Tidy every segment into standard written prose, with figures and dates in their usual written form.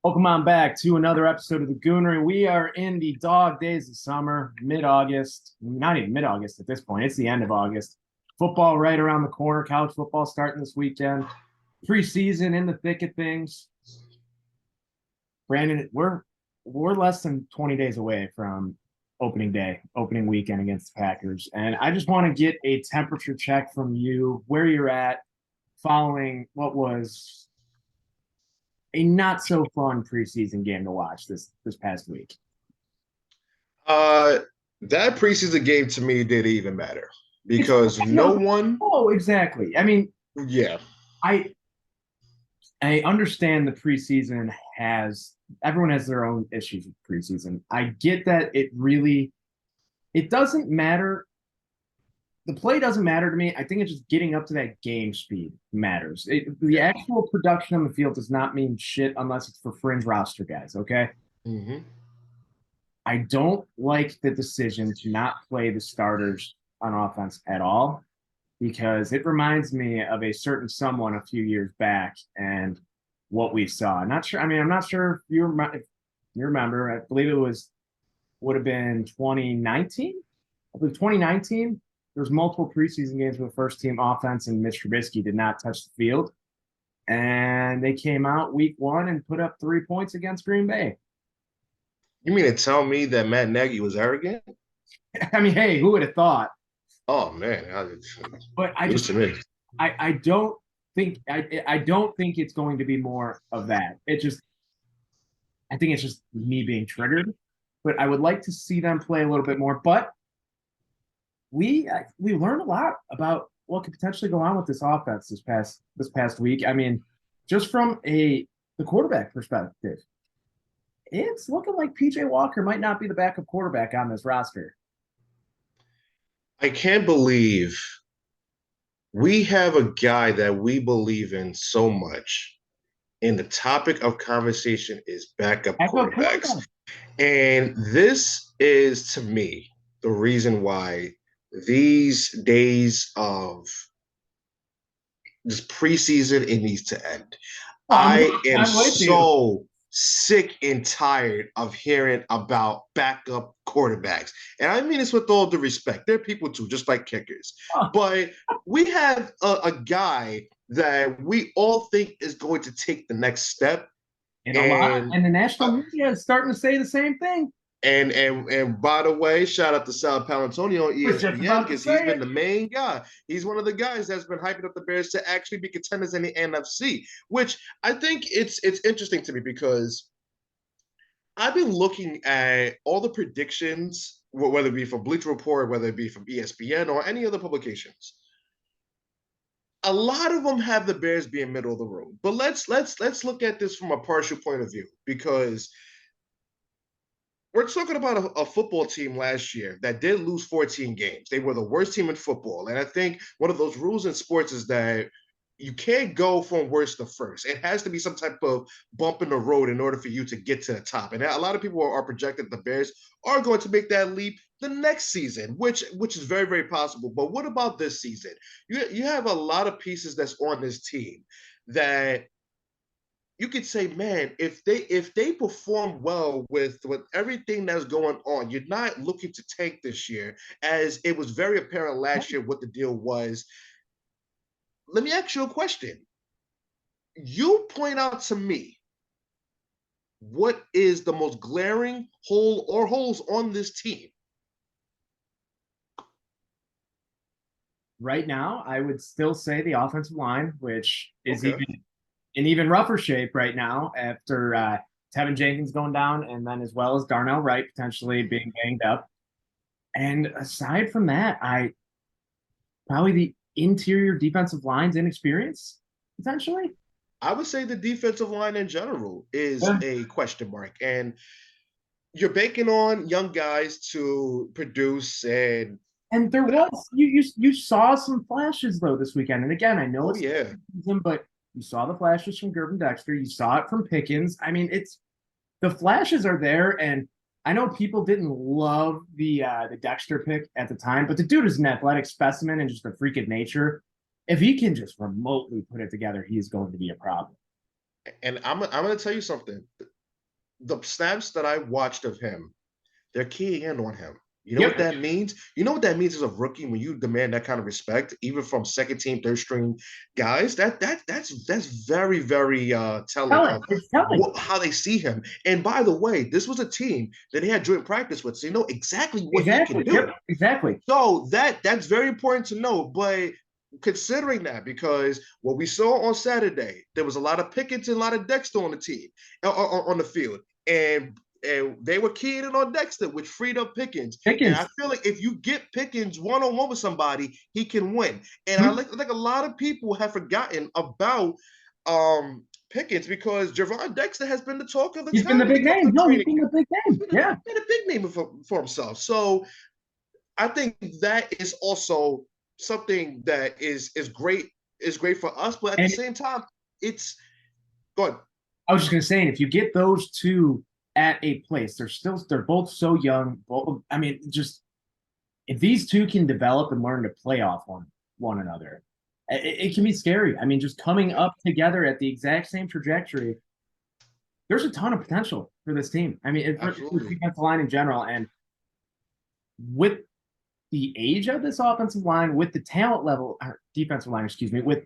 Welcome on back to another episode of the Goonery. We are in the dog days of summer, mid-August, not even mid-August at this point. It's the end of August. Football right around the corner. College football starting this weekend. Preseason in the thick of things. Brandon, we're less than 20 days away from opening day, opening weekend against the Packers. And I just want to get a temperature check from you, where you're at following what was a not so fun preseason game to watch this past week. Uh, that preseason game to me didn't even matter It's because no no, one, oh, exactly. I mean, yeah, I I understand the preseason has everyone has their own issues with preseason. I get that it doesn't matter. The play doesn't matter to me. I think it's just getting up to that game speed matters. The yeah. actual production on the field does not mean shit unless it's for fringe roster guys. Okay. hmm I don't like the decision to not play the starters on offense at all because it reminds me of a certain someone a few years back and what we saw. I'm not sure. I mean, I'm not sure if you remember. I believe it would have been 2019. I believe 2019. There was multiple preseason games with the first team offense, and Mitch Trubisky did not touch the field. And they came out week one and put up 3 points against Green Bay. You mean to tell me that Matt Nagy was arrogant? I mean, hey, who would have thought? Oh man, But news to me. I don't I don't think it's going to be more of that. I think it's just me being triggered. But I would like to see them play a little bit more. But we learned a lot about what could potentially go on with this offense this past week. I mean, just from the quarterback perspective, it's looking like PJ Walker might not be the backup quarterback on this roster. I can't believe we have a guy that we believe in so much, and the topic of conversation is backup Backup quarterbacks. quarterback. And this is, to me, the reason why these days of this preseason it needs to end. Oh, I am I'm with you. so sick and tired of hearing about backup quarterbacks. And I mean this with all due respect. They're people too, just like kickers. Oh, But we have a guy that we all think is going to take the next step. And and the national uh, media is starting to say the same thing. and by the way, shout out to Sal Palantonio on I was just ESPN about to because he's say been it. the main guy. He's one of the guys that's been hyping up the Bears to actually be contenders in the NFC, which I think it's interesting to me because I've been looking at all the predictions, whether it be from Bleacher Report, whether it be from ESPN or any other publications. A lot of them have the Bears being middle of the road, but let's look at this from a partial point of view because we're talking about a football team last year that did lose 14 games. They were the worst team in football. And I think one of those rules in sports is that you can't go from worst to first. It has to be some type of bump in the road in order for you to get to the top. And a lot of people are projected the Bears are going to make that leap the next season, which is very, very possible. But what about this season? You have a lot of pieces that's on this team that you could say, man, if they perform well with everything that's going on, you're not looking to tank this year, as it was very apparent last year what the deal was. Let me ask you a question. You point out to me what is the most glaring hole or holes on this team. Right now, I would still say the offensive line, which is Okay. even in even rougher shape right now after Tevin Jenkins going down, and then as well as Darnell Wright potentially being banged up. And aside from that, I probably the interior defensive line's inexperience potentially. I would say the defensive line in general is Yeah. a question mark. And you're banking on young guys to produce and And there was you saw some flashes though this weekend. And again, I know oh it's yeah. season, but you saw the flashes from Gervin Dexter. You saw it from Pickens. I mean, it's the flashes are there, and I know people didn't love the Dexter pick at the time, but the dude is an athletic specimen and just a freak of nature. If he can just remotely put it together, he's going to be a problem. And I'm gonna tell you something. the snaps that I watched of him, they're keying in on him. You know what Yep. that means? You know what that means as a rookie when you demand that kind of respect, even from second team, third string guys. That's very very telling Telling. of It's telling. how they see him. And by the way, this was a team that he had joint practice with, so you know exactly what he can Exactly. do. Yep. Exactly. So that's very important to know. But considering that, because what we saw on Saturday, there was a lot of Pickens and a lot of Dexter on the team on the field, and they were keying in on Dexter, which freed up Pickens. And I Pickens. feel like if you get Pickens one on one with somebody, he can win. And Hmm? like a lot of people have forgotten about Pickens because Javon Dexter has been the talk of the He's been town the when big it comes to name. No, he's training been camp. the big He's name. Yeah. been a big name for himself. So I think that is also something that is great for us, but at the And same time, it's good. I was just gonna say, if you get those two at a place, they're both so young. Both, I mean, just if these two can develop and learn to play off one another, it can be scary. I mean, just coming up together at the exact same trajectory, there's a ton of potential for this team. I mean, for the Absolutely. defensive line in general, and with the age of this offensive line, with the talent level, or defensive line, excuse me, with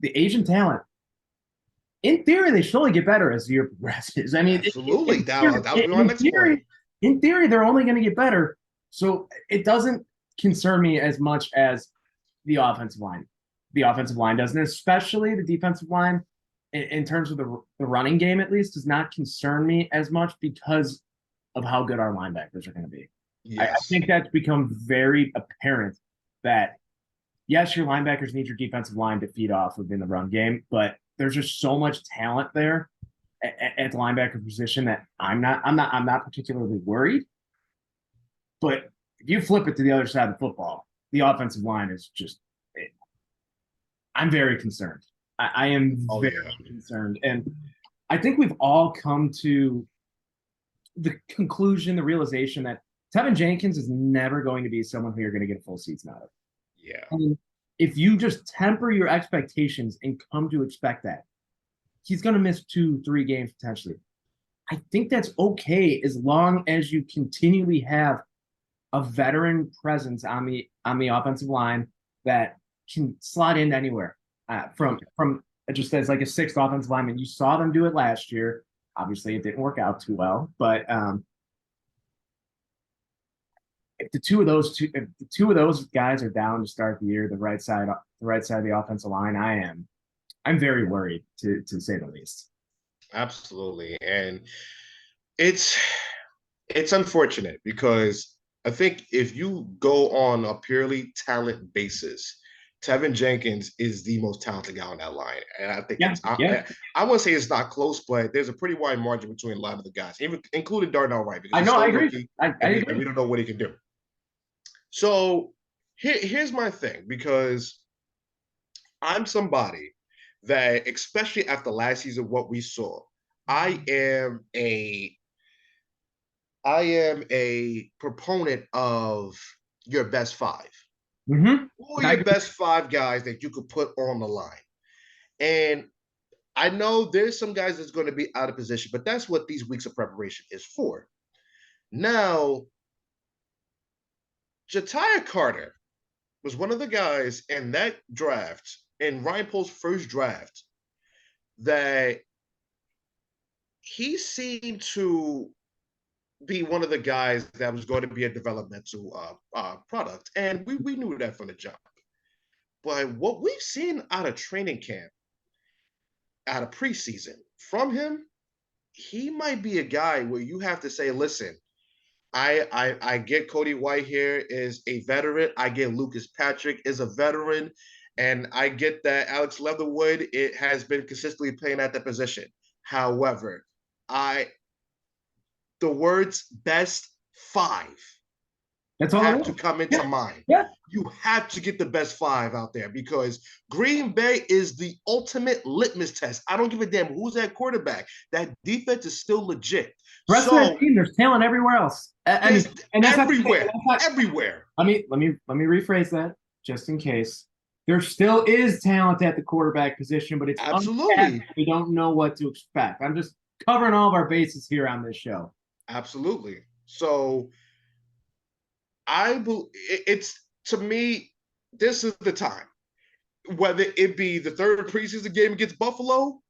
the age and talent, in theory, they should only get better as the year progresses. I mean, Absolutely. That would be my next point. In theory, they're only going to get better. So it doesn't concern me as much as the offensive line. The offensive line doesn't, especially the defensive line, in terms of the running game, at least, does not concern me as much because of how good our linebackers are going to be. I Yes. think that's become very apparent that yes, your linebackers need your defensive line to feed off within the run game, but there's just so much talent there at the linebacker position that I'm not particularly worried. But if you flip it to the other side of the football, the offensive line is just I'm very concerned. I am Oh very yeah. concerned. And I think we've all come to the conclusion, the realization that Tevin Jenkins is never going to be someone who you're going to get a full season out of. Yeah. And if you just temper your expectations and come to expect that, he's going to miss 2, 3 games potentially. I think that's okay as long as you continually have a veteran presence on the offensive line that can slot in anywhere from just as like a sixth offensive lineman. You saw them do it last year. Obviously, it didn't work out too well, but if the two of those guys are down to start the year, the right side of the offensive line, I'm very worried to say the least. Absolutely. And it's it's unfortunate because I think if you go on a purely talent basis, Tevin Jenkins is the most talented guy on that line, and I think Yeah, it's yeah, I wouldn't say it's not close, but there's a pretty wide margin between a lot of the guys, even including Darnell Wright, because I he's know, I still a agree. rookie I and we agree. don't know what he can do. So here's my thing, because I'm somebody that, especially after last season, what we saw, I am a I am a proponent of your best five. Mm-hmm. Who are I your agree. best five guys that you could put on the line? And I know there's some guys that's going to be out of position, but that's what these weeks of preparation is for. Now, Ja'Tyre Carter was one of the guys in that draft, in Ryan Pohl's first draft, that he seemed to be one of the guys that was going to be a developmental product. And we knew that from the jump. But what we've seen out of training camp, out of preseason from him, he might be a guy where you have to say, listen, I get Cody White here is a veteran. I get Lucas Patrick is a veteran. And I get that Alex Leatherwood, it has been consistently playing at that position. However, I the words best five That's all I have to want. come into Yeah, mind. yeah. You have to get the best five out there because Green Bay is the ultimate litmus test. I don't give a damn who's at quarterback. That defense is still legit. The rest of that So team, there's talent everywhere else. I there's mean, and that's not, everywhere, that's not. everywhere. Let me rephrase that just in case. There still is talent at the quarterback position, but it's untapped. Absolutely. We don't know what to expect. covering all of our bases here on this show. Absolutely. So it's to me, this is the time. Whether it be the third preseason game against Buffalo,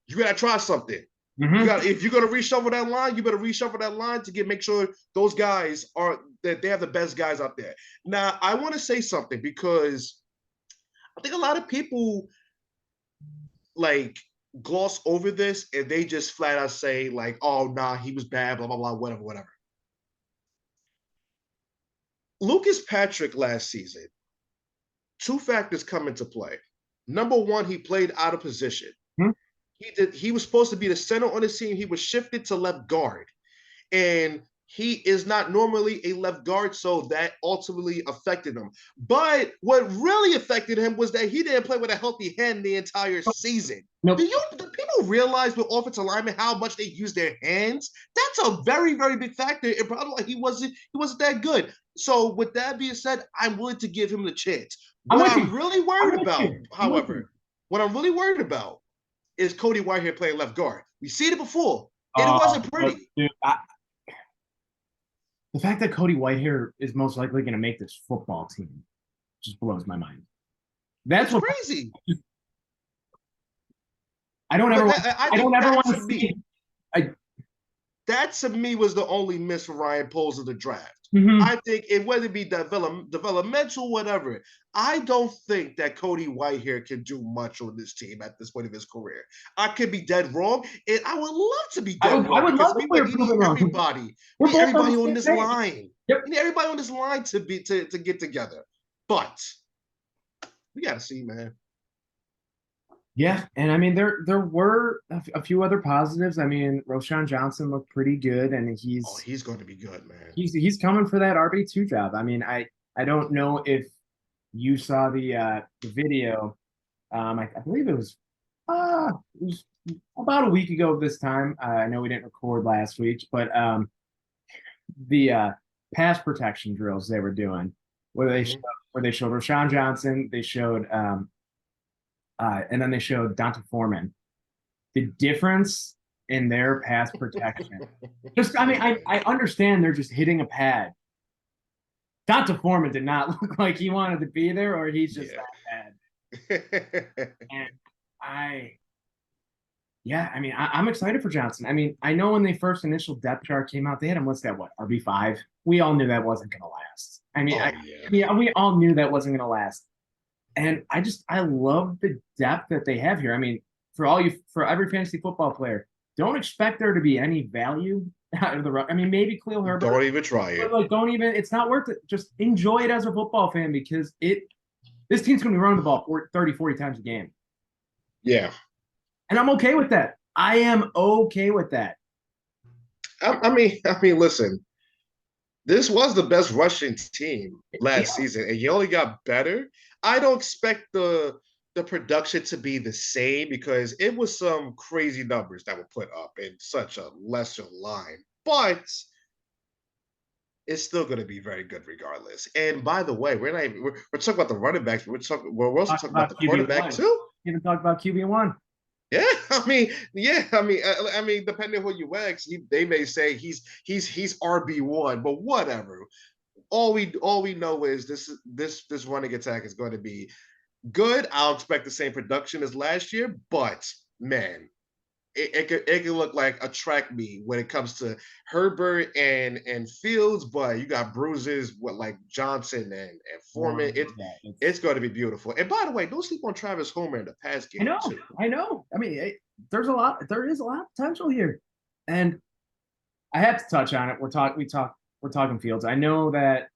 you gotta try something. You got if you're gonna reshuffle that line, you better reshuffle that line to make sure those guys are that they have the best guys out there. Now, I want to say something because I think a lot of people like gloss over this and they just flat out say like, "Oh, nah, he was bad," blah blah blah, whatever, whatever. Lucas Patrick last season, two factors come into play. Number one, he played out of position. Hmm? He was supposed to be the center on the team. He was shifted to left guard. And he is not normally a left guard, so that ultimately affected him. But what really affected him was that he didn't play with a healthy hand the entire season. Nope. Do people realize with offensive linemen how much they use their hands? That's a very, very big factor. And probably like he wasn't that good. So with that being said, I'm willing to give him the chance. What I'm really worried about, however, what I'm really worried about is Cody Whitehair playing left guard. We've seen it before, and it wasn't pretty. Dude, the fact that Cody Whitehair is most likely going to make this football team just blows my mind. That's what crazy. I don't ever want to see. That to me was the only miss for Ryan Poles of the draft. Mm-hmm. I think whether it be developmental, whatever, I don't think that Cody Whitehair can do much on this team at this point of his career. I could be dead wrong, and I would love to be dead wrong. I would love to be everybody. We everybody on this line. Yep. We need everybody on this line to get together. But we gotta see, man. Yeah, and I mean there were a few other positives. I mean, Roschon Johnson looked pretty good, and he's going to be good, man. He's coming for that RB2 job. I mean, I don't know if you saw the video. I believe it was about a week ago this time. I know we didn't record last week, but the pass protection drills they were doing where they showed Roschon Johnson, they showed and then they showed D'Onta Foreman. The difference in their pass protection. I understand they're just hitting a pad. D'Onta Foreman did not look like he wanted to be there, or he's just that bad. And I'm excited for Johnson. I mean, I know when the first initial depth chart came out, they had him listed at what, RB5? We all knew that wasn't going to last. I mean, we all knew that wasn't going to last. And I love the depth that they have here. I mean, for every fantasy football player, don't expect there to be any value out of the run. I mean, maybe Khalil Herbert. Don't even try it. It's not worth it. Just enjoy it as a football fan because this team's going to be running the ball 30, 40 times a game. Yeah. And I'm okay with that. I am okay with that. I mean, listen, this was the best rushing team last season, and you only got better. I don't expect the production to be the same because it was some crazy numbers that were put up in such a lesser line, but it's still going to be very good regardless. And by the way, we're talking about the running backs, but we're also talking about the quarterback too. You even talk about QB1. Yeah, I mean, depending on who you ask, they may say he's RB1, but whatever. All we know is this running attack is going to be good. I'll expect the same production as last year, but man, it could look like a track meet when it comes to Herbert and Fields, but you got bruises with like Johnson and Foreman. It's going to be beautiful. And by the way, don't sleep on Travis Homer in the pass game. I know. I mean, there is a lot of potential here, and I have to touch on it. We're talking Fields. I know that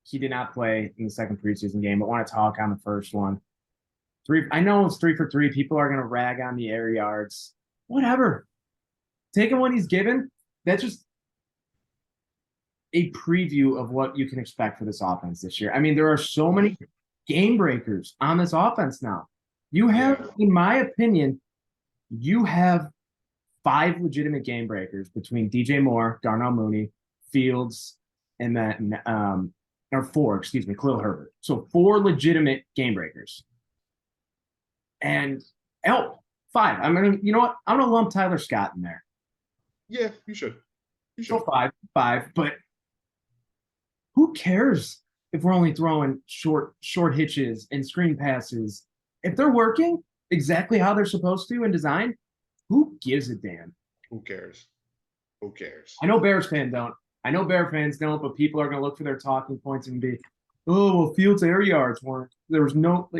he did not play in the second preseason game, but want to talk on the first one. I know it's 3 for 3. People are going to rag on the air yards. Whatever. Take him when he's given. That's just a preview of what you can expect for this offense this year. I mean, there are so many game breakers on this offense now. You have, in my opinion, you have 5 legitimate game breakers between DJ Moore, Darnell Mooney, Fields, and then or 4, Khalil Herbert. So 4 legitimate game breakers. And 5. I'm gonna, you know what? I'm gonna lump Tyler Scott in there. Yeah, you should. You So should. five. But who cares if we're only throwing short hitches and screen passes? If they're working exactly how they're supposed to and designed, who gives a damn? Who cares? Who cares? I know Bears fans don't. I know Bear fans don't, but people are going to look for their talking points and be, oh, well, Fields' air yards weren't. There was no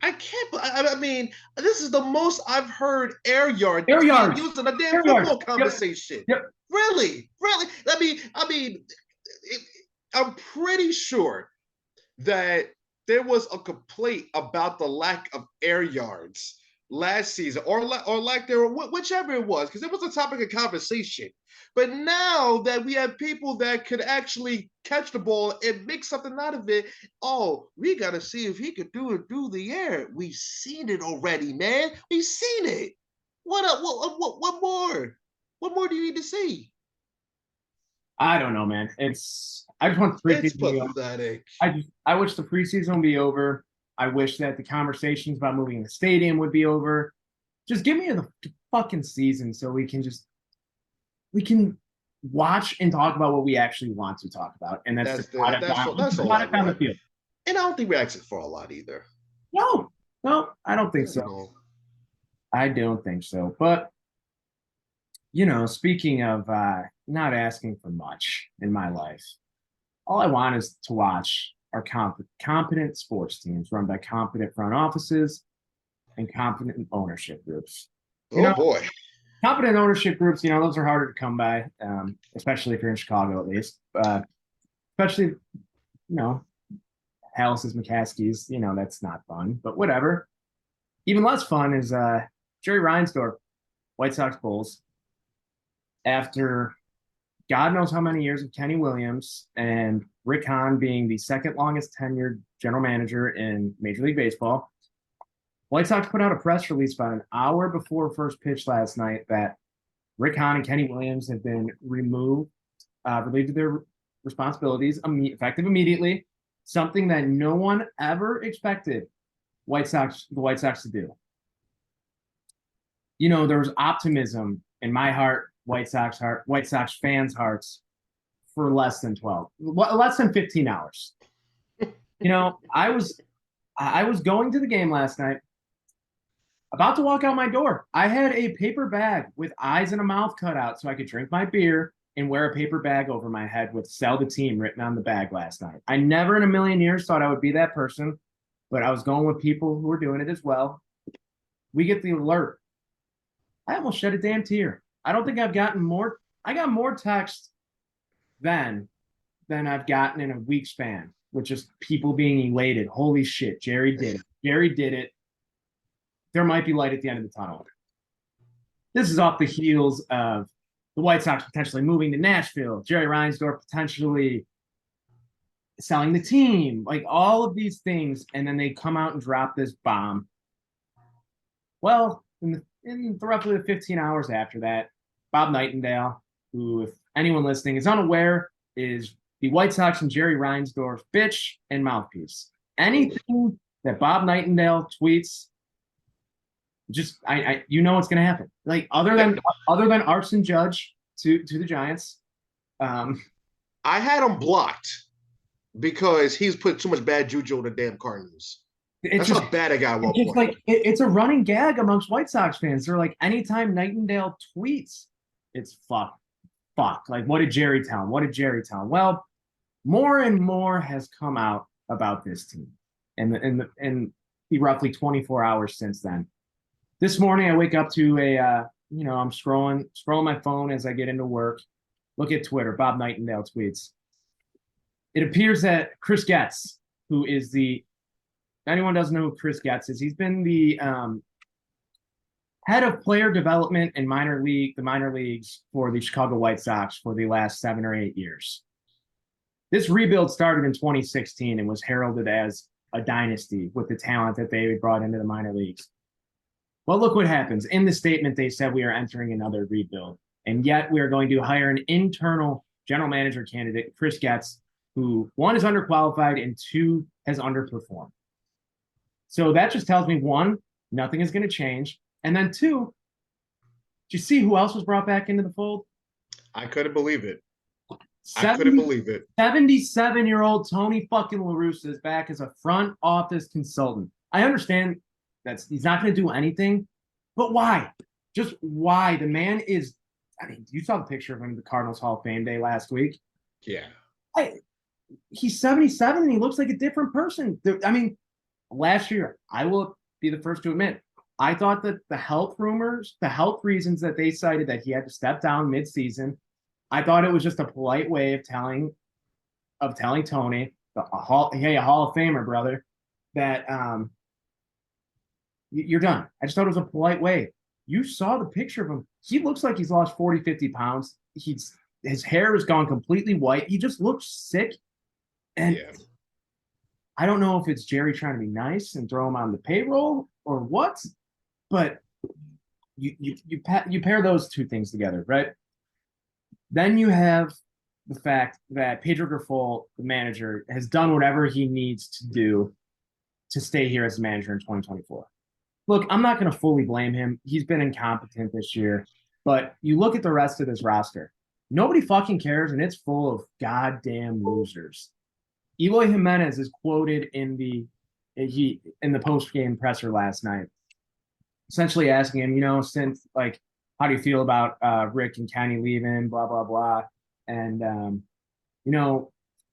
I can't. I mean, this is the most I've heard air yards air being yards, used in a damn air yards. football Yep, conversation. yep. Really, really. It, I'm pretty sure that there was a complaint about the lack of air yards last season, or lack there, whichever it was, because it was a topic of conversation. But now that we have people that could actually catch the ball and make something out of it, oh, we got to see if he could do it through the air. We've seen it already, man. We've seen it. What more? What more do you need to see? I don't know, man. I just want the It's preseason to be over. pathetic. I wish the preseason would be over. I wish that the conversations about moving the stadium would be over. Just give me the fucking season so we can watch and talk about what we actually want to talk about, and that's the That's all I product on the want. field. And I don't think we're asking for a lot either. No, no, I don't think so. No. I don't think so. But speaking of not asking for much in my life, all I want is to watch our competent sports teams run by competent front offices and competent ownership groups. You Oh know, boy. competent ownership groups, those are harder to come by, especially if you're in Chicago, at least. Especially, Hallis's, McCaskey's, that's not fun, but whatever. Even less fun is Jerry Reinsdorf, White Sox Bulls. After God knows how many years of Kenny Williams and Rick Hahn being the second longest tenured general manager in Major League Baseball, White Sox put out a press release about an hour before first pitch last night that Rick Hahn and Kenny Williams have been relieved of their responsibilities effective immediately, something that no one ever expected the White Sox to do. There was optimism in my heart, White Sox fans' hearts for less than 15 hours. I was going to the game last night, about to walk out my door. I had a paper bag with eyes and a mouth cut out so I could drink my beer and wear a paper bag over my head with "Sell the team" written on the bag last night. I never in a million years thought I would be that person, but I was going with people who were doing it as well. We get the alert. I almost shed a damn tear. I don't think I've gotten more. I got more text then than I've gotten in a week span, with just people being elated. Holy shit, Jerry did it. Jerry did it. There might be light at the end of the tunnel. This is off the heels of the White Sox potentially moving to Nashville, Jerry Reinsdorf potentially selling the team, like all of these things, and then they come out and drop this bomb. Well, in roughly the 15 hours after that, Bob Nightingale, who, if anyone listening is unaware, is the White Sox and Jerry Reinsdorf bitch and mouthpiece. Anything that Bob Nightingale tweets, just what's going to happen. Like other than Arson Judge to the Giants. I had him blocked because he's put too much bad juju on the damn Cardinals. That's just how bad a guy was. It's like it's a running gag amongst White Sox fans. They're like, anytime Nightingale tweets, it's fuck. Like, what did Jerry tell him? What did Jerry tell him? Well, more and more has come out about this team, and the roughly 24 hours since then. This morning, I wake up to I'm scrolling my phone as I get into work. Look at Twitter. Bob Nightingale tweets. It appears that Chris Getz, who is anyone doesn't know who Chris Getz is, he's been the head of player development and the minor leagues for the Chicago White Sox for the last 7 or 8 years. This rebuild started in 2016 and was heralded as a dynasty with the talent that they brought into the minor leagues. Well, look what happens. In the statement, they said we are entering another rebuild, and yet we are going to hire an internal general manager candidate, Chris Getz, who, 1, is underqualified and 2, has underperformed. So that just tells me, 1, nothing is going to change, and then 2, Did you see who else was brought back into the fold? I couldn't believe it. I couldn't 70, believe it. 77-year-old Tony fucking La Russa is back as a front office consultant. I understand he's not going to do anything, but why? Just why? The man is. I mean, you saw the picture of him at the Cardinals Hall of Fame Day last week. Yeah. He's 77 and he looks like a different person. I mean, last year, I will be the first to admit, I thought that the health reasons that they cited that he had to step down mid-season, I thought it was just a polite way of telling Tony, hey, a Hall of Famer, brother, that you're done. I just thought it was a polite way. You saw the picture of him. He looks like he's lost 40, 50 pounds. His hair has gone completely white. He just looks sick. And yeah. I don't know if it's Jerry trying to be nice and throw him on the payroll or what, but you pair those two things together, right? Then you have the fact that Pedro Grifol, the manager, has done whatever he needs to do to stay here as a manager in 2024. Look, I'm not going to fully blame him. He's been incompetent this year, but you look at the rest of this roster. Nobody fucking cares, and it's full of goddamn losers. Eloy Jimenez is quoted in the post-game presser last night, essentially asking him, since how do you feel about Rick and Kenny leaving, blah, blah, blah. And,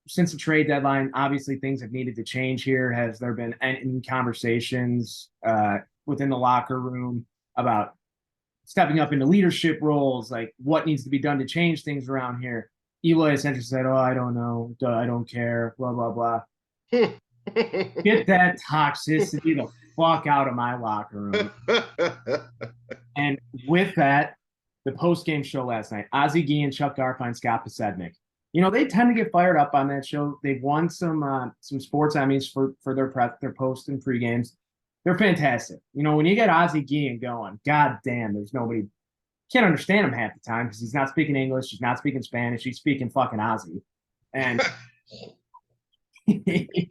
since the trade deadline, obviously things have needed to change here. Has there been any conversations within the locker room about stepping up into leadership roles, like what needs to be done to change things around here? Eloy essentially said, I don't know. I don't care, blah, blah, blah. Get that toxicity the fuck out of my locker room. And with that, the post-game show last night, Ozzie Guillen, Chuck Garfien, Scott Podsednik. They tend to get fired up on that show. They've won some sports Emmys for their post and pre-games. They're fantastic. When you get Ozzie Guillen going, god damn, there's nobody. Can't understand him half the time because he's not speaking English, he's not speaking Spanish, he's speaking fucking Ozzie. And he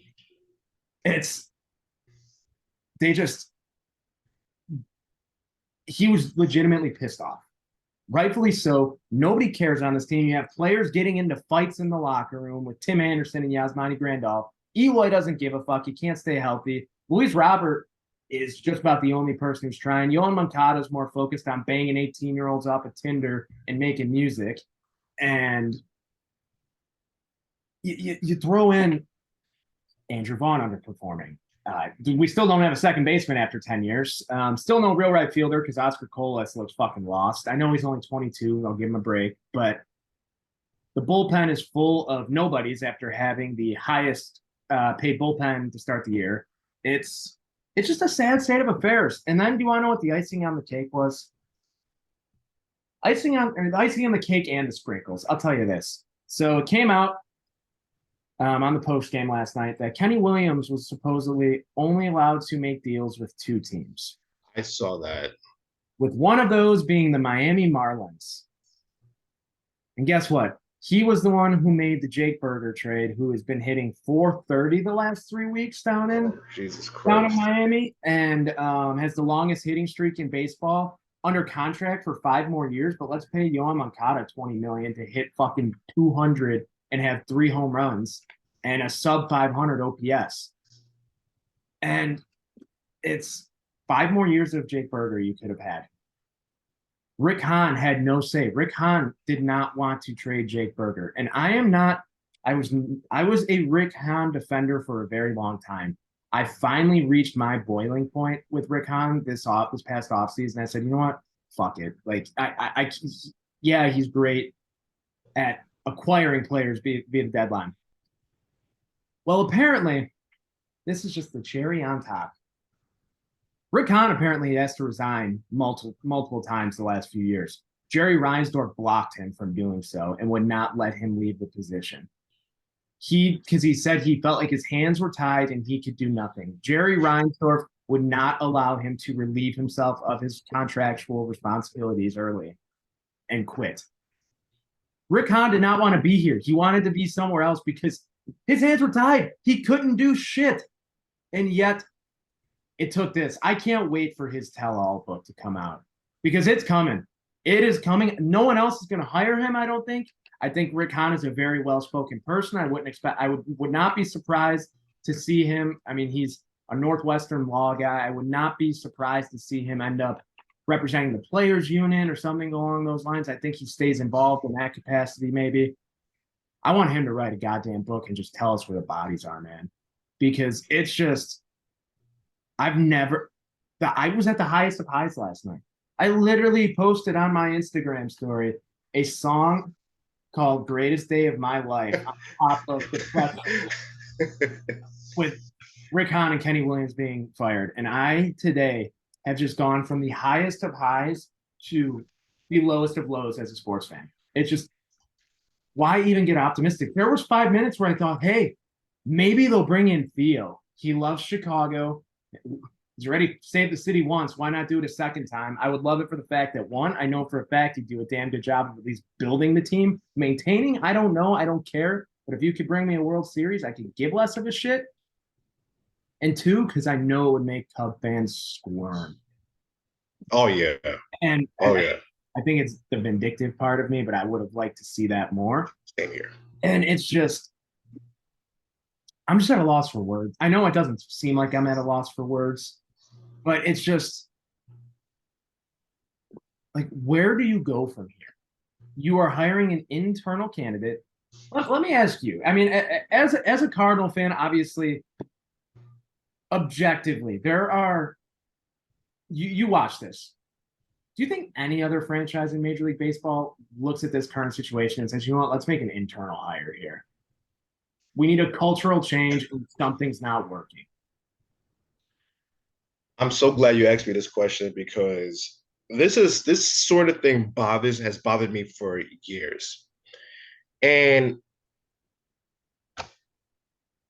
was legitimately pissed off. Rightfully so. Nobody cares on this team. You have players getting into fights in the locker room with Tim Anderson and Yasmani Grandal. Eloy doesn't give a fuck. He can't stay healthy. Luis Robert is just about the only person who's trying. Yoan Moncada is more focused on banging 18-year-olds off of Tinder and making music. And you throw in Andrew Vaughn underperforming. We still don't have a second baseman after 10 years. Still no real right fielder because Oscar Colas looks fucking lost. I know he's only 22. I'll give him a break. But the bullpen is full of nobodies after having the highest paid bullpen to start the year. It's just a sad state of affairs. And then do you want to know what the icing on the cake was? The icing on the cake and the sprinkles. I'll tell you this. So it came out on the post game last night that Kenny Williams was supposedly only allowed to make deals with two teams. I saw that. With one of those being the Miami Marlins. And guess what? He was the one who made the Jake Burger trade, who has been hitting .430 the last 3 weeks down in Miami, and has the longest hitting streak in baseball, under contract for 5 more years. But let's pay Yoan Moncada $20 million to hit fucking 200 and have 3 home runs and a sub 500 OPS. And it's 5 more years of Jake Burger you could have had. Rick Hahn had no say. Rick Hahn did not want to trade Jake Burger. And I was a Rick Hahn defender for a very long time. I finally reached my boiling point with Rick Hahn this past offseason. I said, you know what? Fuck it. Yeah, he's great at acquiring players via the deadline. Well, apparently, this is just the cherry on top. Rick Hahn apparently has to resign multiple times the last few years. Jerry Reinsdorf blocked him from doing so and would not let him leave the position. Because he said he felt like his hands were tied and he could do nothing. Jerry Reinsdorf would not allow him to relieve himself of his contractual responsibilities early and quit. Rick Hahn did not want to be here. He wanted to be somewhere else because his hands were tied. He couldn't do shit. And yet, it took this. I can't wait for his tell-all book to come out because it's coming. It is coming. No one else is going to hire him, I don't think. I think Rick Hahn is a very well-spoken person. I would not be surprised to see him. I mean, he's a Northwestern law guy. I would not be surprised to see him end up representing the players union or something along those lines. I think he stays involved in that capacity, maybe. I want him to write a goddamn book and just tell us where the bodies are, man. Because it's just, I was at the highest of highs last night. I literally posted on my Instagram story a song called Greatest Day of My Life on top of the with Rick Hahn and Kenny Williams being fired. And I today have just gone from the highest of highs to the lowest of lows as a sports fan. It's just, why even get optimistic? There was 5 minutes where I thought, hey, maybe they'll bring in Theo. He loves Chicago. He's already saved the city once. Why not do it a second time? I would love it for the fact that, one, I know for a fact he'd do a damn good job of at least building the team. Maintaining, I don't know. I don't care. But if you could bring me a World Series, I could give less of a shit. And two, because I know it would make Cub fans squirm. Oh, yeah. And yeah. I think it's the vindictive part of me, but I would have liked to see that more. Same here. And it's just, I'm just at a loss for words. I know it doesn't seem like I'm at a loss for words, but it's just like, where do you go from here? You are hiring an internal candidate. Let me ask you. I mean, as a Cardinal fan, obviously, objectively, there are. You watch this. Do you think any other franchise in Major League Baseball looks at this current situation and says, you know what, let's make an internal hire here? We need a cultural change and something's not working. I'm so glad you asked me this question because this sort of thing has bothered me for years. And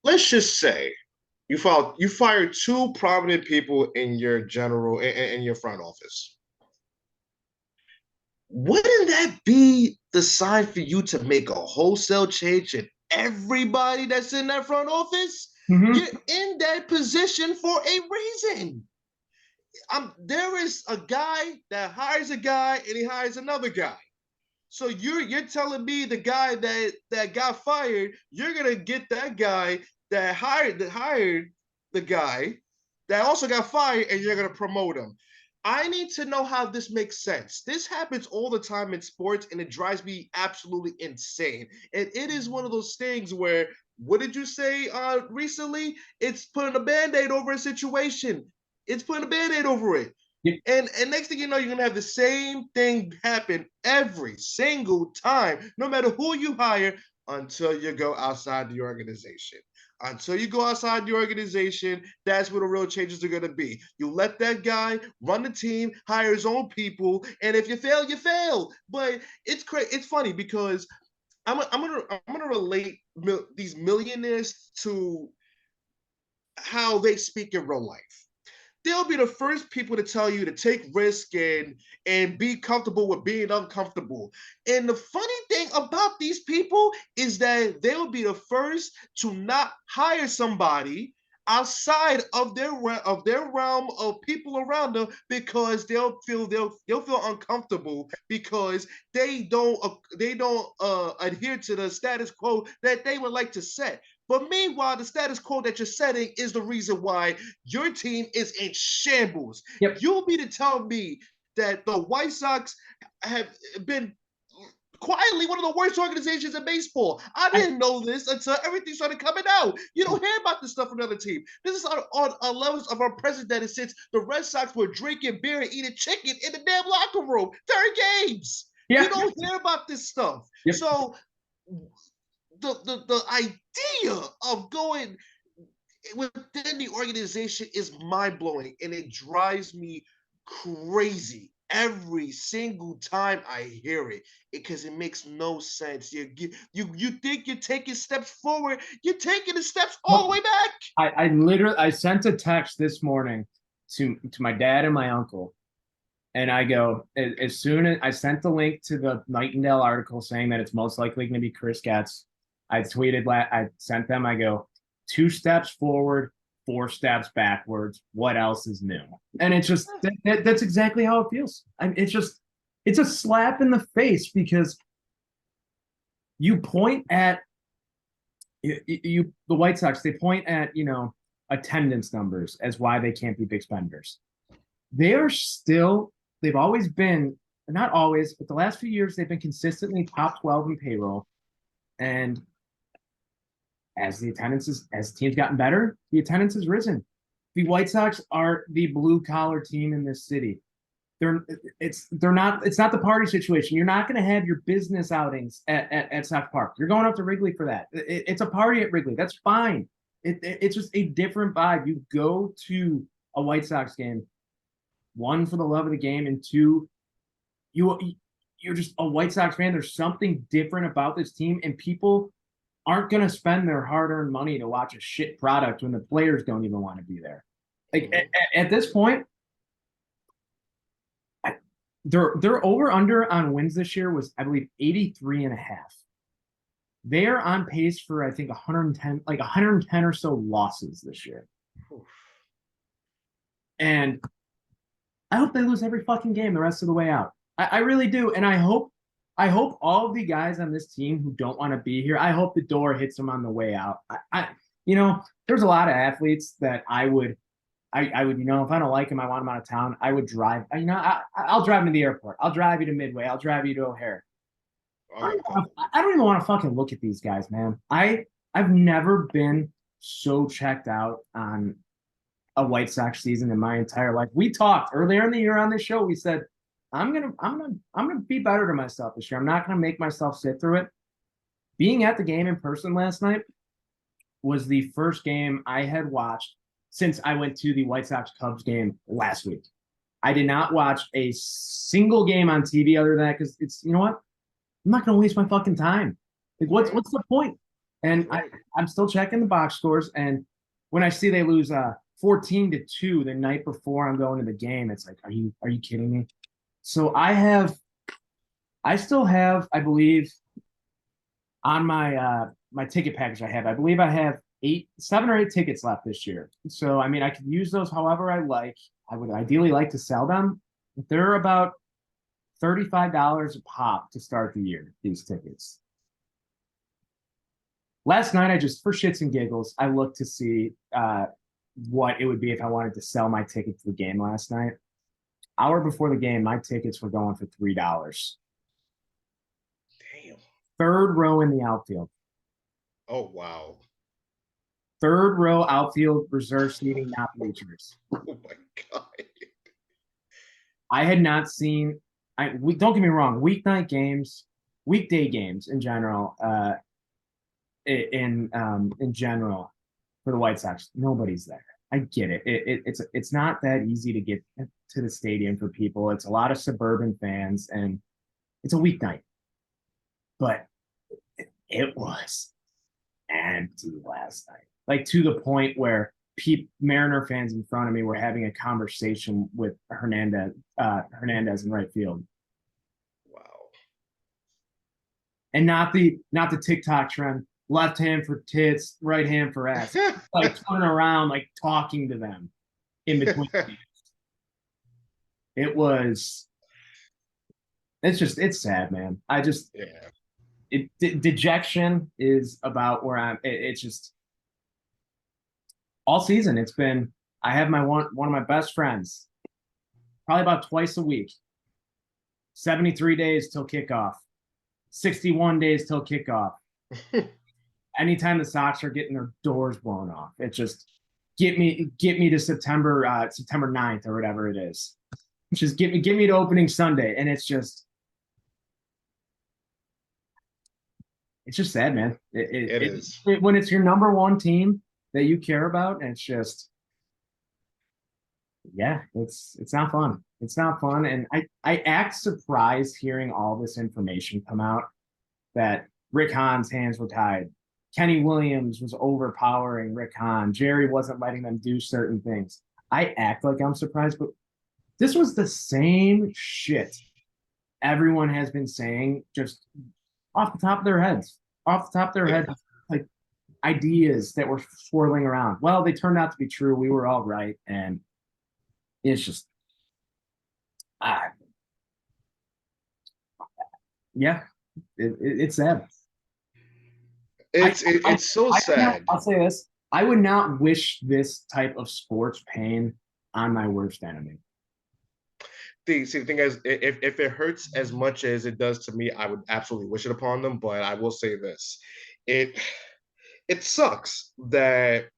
let's just say you fired two prominent people in your in your front office. Wouldn't that be the sign for you to make a wholesale change in everybody that's in that front office? Mm-hmm. You're in that position for a reason. There is a guy that hires a guy and he hires another guy. So you're telling me the guy that got fired, you're gonna get that guy that hired the guy that also got fired, and you're gonna promote him. I need to know how this makes sense. This happens all the time in sports, and it drives me absolutely insane. And it is one of those things where, what did you say recently? It's putting a Band-Aid over a situation. It's putting a Band-Aid over it. Yeah. And next thing you know, you're going to have the same thing happen every single time, no matter who you hire, until you go outside the organization. Until you go outside the organization, that's where the real changes are going to be. You let that guy run the team, hire his own people, and if you fail, you fail. But it's crazy. It's funny because I'm gonna relate these millionaires to how they speak in real life. They'll be the first people to tell you to take risk and be comfortable with being uncomfortable. And the funny thing about these people is that they'll be the first to not hire somebody outside of their realm of people around them because they'll feel uncomfortable because they don't adhere to the status quo that they would like to set. But meanwhile, the status quo that you're setting is the reason why your team is in shambles. Yep. You'll be to tell me that the White Sox have been quietly one of the worst organizations in baseball. I didn't know this until everything started coming out. You don't hear about this stuff from another team. This is on levels of our president since the Red Sox were drinking beer and eating chicken in the damn locker room during games. Yeah. You don't hear about this stuff. Yep. So the idea of going within the organization is mind-blowing, and it drives me crazy every single time I hear it because it makes no sense. You think you're taking steps forward, you're taking the steps all the way back. I sent a text this morning to my dad and my uncle, and I go, as soon as I sent the link to the Nightingale article saying that it's most likely going to be Chris Getz, I sent them, I go, 2 steps forward, 4 steps backwards. What else is new? And it's just, that's exactly how it feels. It's just, it's a slap in the face because you point at the White Sox, they point at, attendance numbers as why they can't be big spenders. They are still, they've always been, not always, but the last few years, they've been consistently top 12 in payroll. And as the team's gotten better, the attendance has risen. The White Sox are the blue collar team in this city. It's not the party situation. You're not going to have your business outings at Sox Park. You're going up to Wrigley for that. It's a party at Wrigley. That's fine. It's just a different vibe. You go to a White Sox game, one for the love of the game, and two, you're just a White Sox fan. There's something different about this team, and people aren't going to spend their hard-earned money to watch a shit product when the players don't even want to be there. Like at this point, their over under on wins this year was, I believe, 83 and a half. They're on pace for, I think, 110 or so losses this year. And I hope they lose every fucking game the rest of the way out. I really do. And I hope all of the guys on this team who don't want to be here, I hope the door hits them on the way out. There's a lot of athletes that I would, if I don't like him, I want him out of town, I would drive. I'll drive him to the airport. I'll drive you to Midway. I'll drive you to O'Hare. I don't even want to fucking look at these guys, man. I've never been so checked out on a White Sox season in my entire life. We talked earlier in the year on this show. We said, I'm gonna be better to myself this year. I'm not gonna make myself sit through it. Being at the game in person last night was the first game I had watched since I went to the White Sox Cubs game last week. I did not watch a single game on TV other than that because it's, you know what? I'm not going to waste my fucking time. Like, what's the point? And I'm still checking the box scores. And when I see they lose 14-2 the night before I'm going to the game, it's like, are you kidding me? So I still have, I believe, on my my ticket package I believe I have 7 or 8 tickets left this year. So, I mean, I could use those however I like. I would ideally like to sell them. They're about $35 a pop to start the year, these tickets. Last night, I just, for shits and giggles, I looked to see what it would be if I wanted to sell my ticket to the game last night. Hour before the game, my tickets were going for $3. Damn. Third row in the outfield. Oh, wow. Third row outfield, reserve seating, not bleachers. Oh, my God. I had not seen, don't get me wrong, weeknight games, weekday games in general, in general for the White Sox, nobody's there. I get it. It's not that easy to get to the stadium for people. It's a lot of suburban fans, and it's a weeknight. But it was empty last night, like to the point where Mariner fans in front of me were having a conversation with Hernandez in right field. Wow. And not the TikTok trend, left hand for tits, right hand for ass. Like turning around, like talking to them in between. It's sad, man. Dejection is about where I'm. It's just all season. It's been, I have one of my best friends, probably about twice a week, 73 days till kickoff, 61 days till kickoff. Anytime the Sox are getting their doors blown off, it just get me to September 9th or whatever it is. Just get me to opening Sunday. And it's just sad, man. It is. When it's your number one team that you care about, and it's just, yeah, it's not fun. It's not fun. And I act surprised hearing all this information come out that Rick Hahn's hands were tied. Kenny Williams was overpowering Rick Hahn. Jerry wasn't letting them do certain things. I act like I'm surprised, but this was the same shit everyone has been saying just off the top of their heads. Like ideas that were swirling around. Well, they turned out to be true. We were all right. And it's just, Yeah, it's sad. It's so sad. I'll say this. I would not wish this type of sports pain on my worst enemy. The thing is, if it hurts as much as it does to me, I would absolutely wish it upon them. But I will say this: it it sucks that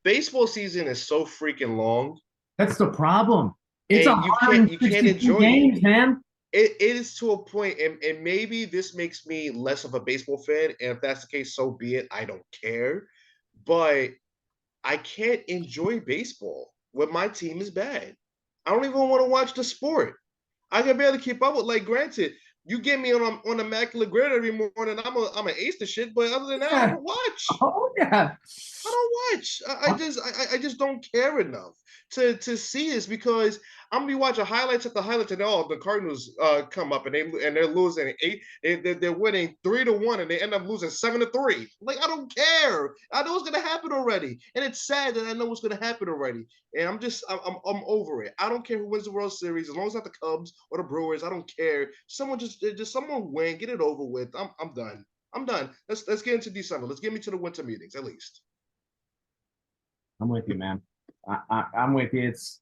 baseball season is so freaking long, That's the problem. It's and you can't 162 enjoy it. games, man. It is to a point, and maybe this makes me less of a baseball fan. And if that's the case, so be it. I don't care. But I can't enjoy baseball when my team is bad. I don't even want to watch the sport. I can barely keep up with. Like, granted, you get me on immaculate grid every morning. I'm an ace to shit, but other than that, I Yeah. don't watch. Oh yeah. I don't watch. I just don't care enough to see this because I'm gonna be watching highlights at the highlights and all the Cardinals come up and they're losing eight. They're winning 3-1 and they end up losing 7-3. Like, I don't care. I know what's gonna happen already, and it's sad that I know what's gonna happen already. And I'm over it. I don't care who wins the World Series as long as it's not the Cubs or the Brewers. I don't care. Someone just someone win, get it over with. I'm done. I'm done. Let's get into December. Let's get me to the winter meetings at least. I'm with you, man. I'm with you. It's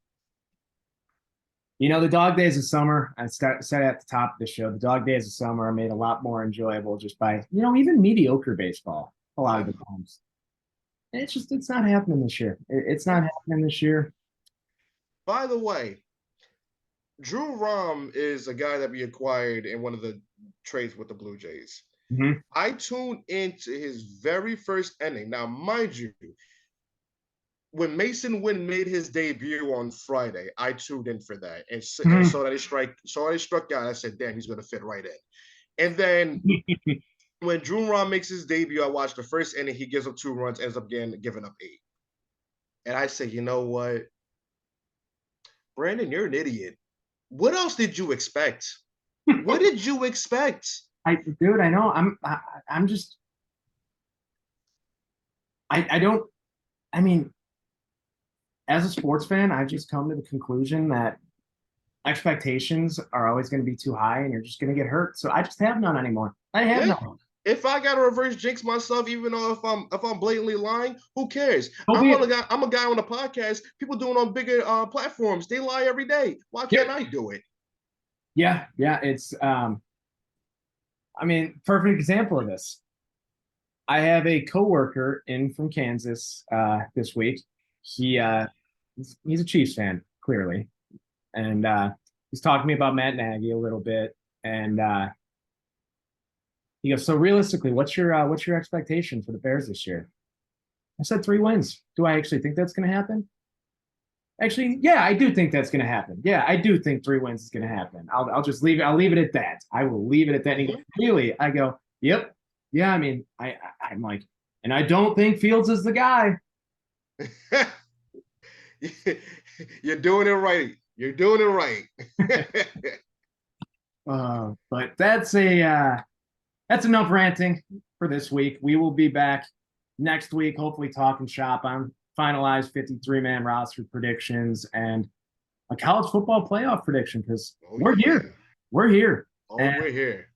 the dog days of summer. Said at the top of the show, the dog days of summer are made a lot more enjoyable just by even mediocre baseball a lot of the times. And it's not happening this year. It's not happening this year. By the way, Drew Rom is a guy that we acquired in one of the trades with the Blue Jays. Mm-hmm. I tuned into his very first inning. Now, mind you, when Mason Wynn made his debut on Friday, I tuned in for that and saw that he struck out. I said, "Damn, he's going to fit right in." And then when Drew Rom makes his debut, I watched the first inning. He gives up 2 runs, ends up giving up 8. And I said, you know what, Brandon, you're an idiot. What else did you expect? What did you expect? Dude, I know. I'm just. I don't. I mean, as a sports fan, I've just come to the conclusion that expectations are always going to be too high, and you're just going to get hurt. So I just have none anymore. I have none. If I got to reverse jinx myself, even though if I'm blatantly lying, who cares? I'm a guy on a podcast. People doing on bigger platforms. They lie every day. Why can't I do it? Yeah. It's I mean, perfect example of this. I have a coworker in from Kansas this week. He's a Chiefs fan, clearly, and he's talking to me about Matt Nagy a little bit, and he goes, "So realistically, what's your expectation for the Bears this year?" I said 3 wins. Do I actually think that's going to happen? Actually, yeah, I do think that's going to happen. Yeah, I do think 3 wins is going to happen. I'll just leave it. I'll leave it at that. I will leave it at that. And he goes, really? I go, yep. Yeah, I mean, I'm like, and I don't think Fields is the guy. You're doing it right. You're doing it right. But that's enough ranting for this week. We will be back next week, hopefully talking shop on finalized 53-man roster predictions and a college football playoff prediction because we're here. We're here. Oh, we're here.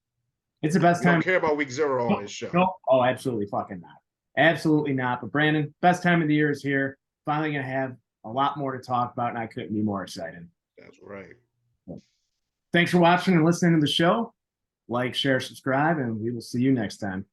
It's the best time. Don't care about week 0 on this show. No, oh, absolutely fucking not. Absolutely not. But Brandon, best time of the year is here. Finally going to have a lot more to talk about, and I couldn't be more excited. That's right. Thanks for watching and listening to the show. Like, share, subscribe, and we will see you next time.